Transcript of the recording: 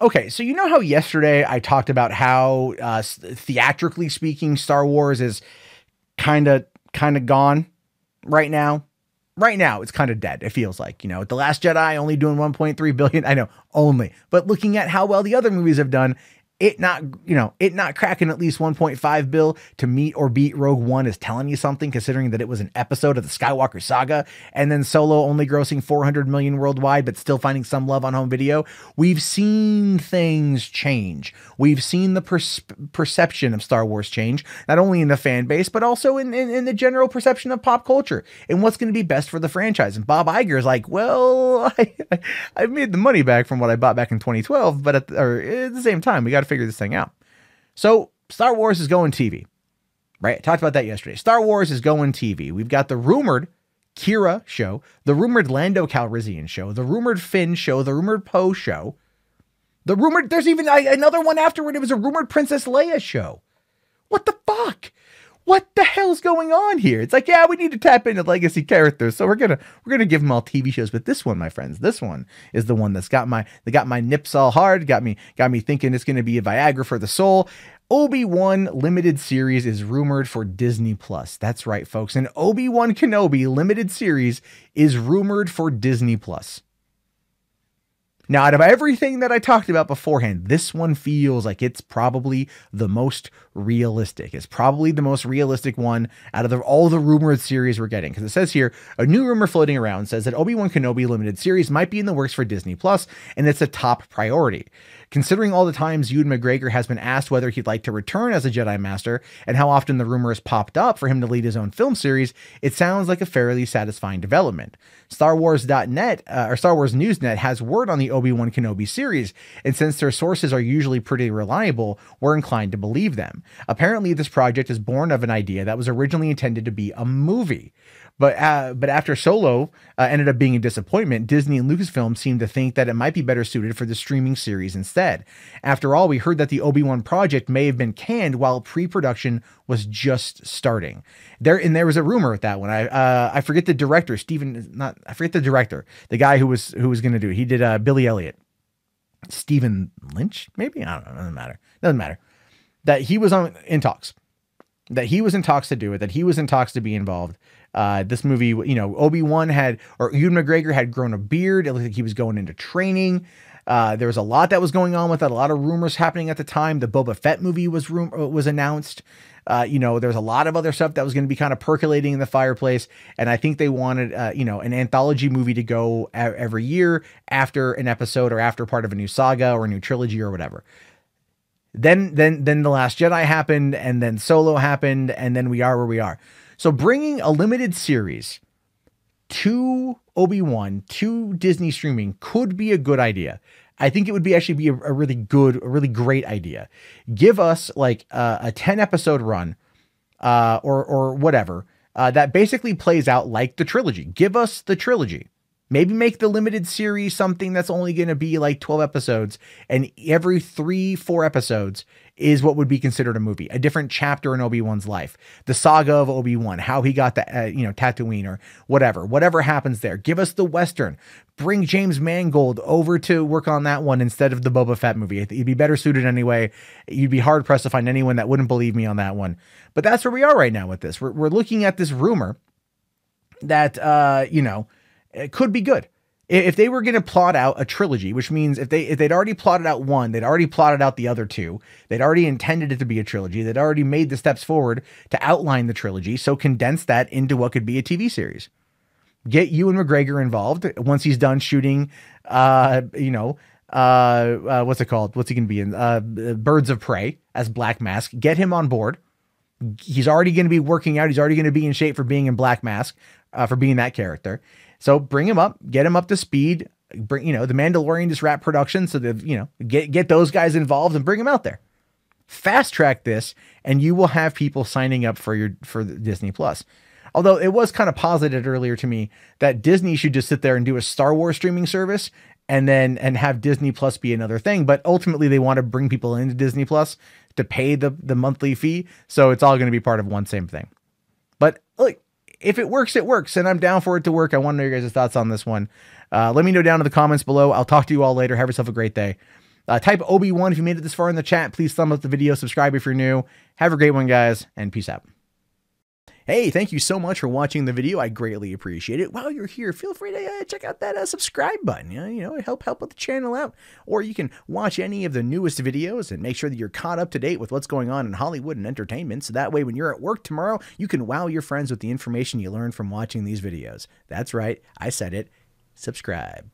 Okay, so you know how yesterday I talked about how theatrically speaking, Star Wars is kind of gone right now. Right now, it's kind of dead. It feels like, The Last Jedi only doing 1.3 billion. I know, only. But looking at how well the other movies have done, it not cracking at least 1.5 bill to meet or beat Rogue One is telling you something, considering that it was an episode of the Skywalker saga, and then Solo only grossing 400 million worldwide, but still finding some love on home video. We've seen things change. We've seen the perception of Star Wars change, not only in the fan base, but also in the general perception of pop culture and what's going to be best for the franchise. And Bob Iger is like, well, I made the money back from what I bought back in 2012, but at the same time, we got to figure this thing out. So Star Wars is going TV, right? I talked about that yesterday. Star Wars is going TV. We've got the rumored Kira show, the rumored Lando Calrissian show, the rumored Finn show, the rumored Poe show, the rumored, there's even another one afterward. It was a rumored Princess Leia show. What the fuck? What the hell's going on here? It's like, yeah, we need to tap into legacy characters, so we're gonna give them all TV shows. But this one, my friends, this one is the one that's got my nips all hard, got me thinking it's gonna be a Viagra for the soul. Obi-Wan limited series is rumored for Disney Plus. That's right, folks. An Obi-Wan Kenobi limited series is rumored for Disney Plus. Now, out of everything that I talked about beforehand, this one feels like it's probably the most realistic. It's probably the most realistic one out of all the rumored series we're getting. Because it says here, a new rumor floating around says that Obi-Wan Kenobi limited series might be in the works for Disney Plus, and it's a top priority. Considering all the times Ewan Mcgregor has been asked whether he'd like to return as a Jedi Master and how often the rumor has popped up for him to lead his own film series, it sounds like a fairly satisfying development. StarWarsNet or StarWarsNewsNet has word on the Obi-Wan Kenobi series, and since their sources are usually pretty reliable, we're inclined to believe them. Apparently, this project is born of an idea that was originally intended to be a movie. But after Solo ended up being a disappointment, Disney and Lucasfilm seemed to think that it might be better suited for the streaming series instead. After all, we heard that the Obi-Wan project may have been canned while pre-production was just starting. There was a rumor with that one. I forget the director, the guy who was going to do it. He did Billy Elliot. Stephen Lynch, maybe? I don't know. Doesn't matter. That he was in talks. That he was in talks to do it. That he was in talks to be involved. This movie, Obi-Wan Ewan McGregor had grown a beard. It looked like he was going into training. There was a lot that was going on with that. A lot of rumors happening at the time. The Boba Fett movie was announced. There's a lot of other stuff that was going to be kind of percolating in the fireplace. And I think they wanted, an anthology movie to go every year after an episode or after part of a new saga or a new trilogy or whatever. Then The Last Jedi happened, and then Solo happened, and then we are where we are. So bringing a limited series to Obi-Wan, to Disney streaming could be a good idea. I think it would be a really great idea. Give us like a 10 episode run, or whatever, that basically plays out like the trilogy. Give us the trilogy. Maybe make the limited series something that's only going to be like 12 episodes, and every 3-4 episodes is what would be considered a movie, a different chapter in Obi-Wan's life, the saga of Obi-Wan, how he got the, Tatooine or whatever happens there. Give us the Western, bring James Mangold over to work on that one instead of the Boba Fett movie. He'd be better suited anyway. You'd be hard pressed to find anyone that wouldn't believe me on that one. But that's where we are right now with this. We're looking at this rumor that, it could be good. If they were going to plot out a trilogy, which means if they'd already plotted out one, they'd already plotted out the other two, they'd already intended it to be a trilogy, they'd already made the steps forward to outline the trilogy, so condense that into what could be a TV series. Get Ewan McGregor involved once he's done shooting, what's it called? What's he going to be in? Birds of Prey as Black Mask. Get him on board. He's already going to be working out. He's already going to be in shape for being in Black Mask, for being that character. So bring him up, get him up to speed, bring, the Mandalorian just wrap production. So that, get those guys involved and bring them out there. Fast track this, and you will have people signing up for Disney Plus. Although it was kind of posited earlier to me that Disney should just sit there and do a Star Wars streaming service and have Disney Plus be another thing. But ultimately they want to bring people into Disney Plus to pay the monthly fee. So it's all going to be part of one same thing. But look, if it works, it works, and I'm down for it to work. I want to know your guys' thoughts on this one. Let me know down in the comments below. I'll talk to you all later. Have yourself a great day. Type Obi-Wan if you made it this far in the chat. Please thumb up the video, subscribe if you're new. Have a great one, guys, and peace out. Hey, thank you so much for watching the video. I greatly appreciate it. While you're here, feel free to check out that subscribe button. You know, help with the channel out. Or you can watch any of the newest videos and make sure that you're caught up to date with what's going on in Hollywood and entertainment. So that way, when you're at work tomorrow, you can wow your friends with the information you learned from watching these videos. That's right. I said it. Subscribe.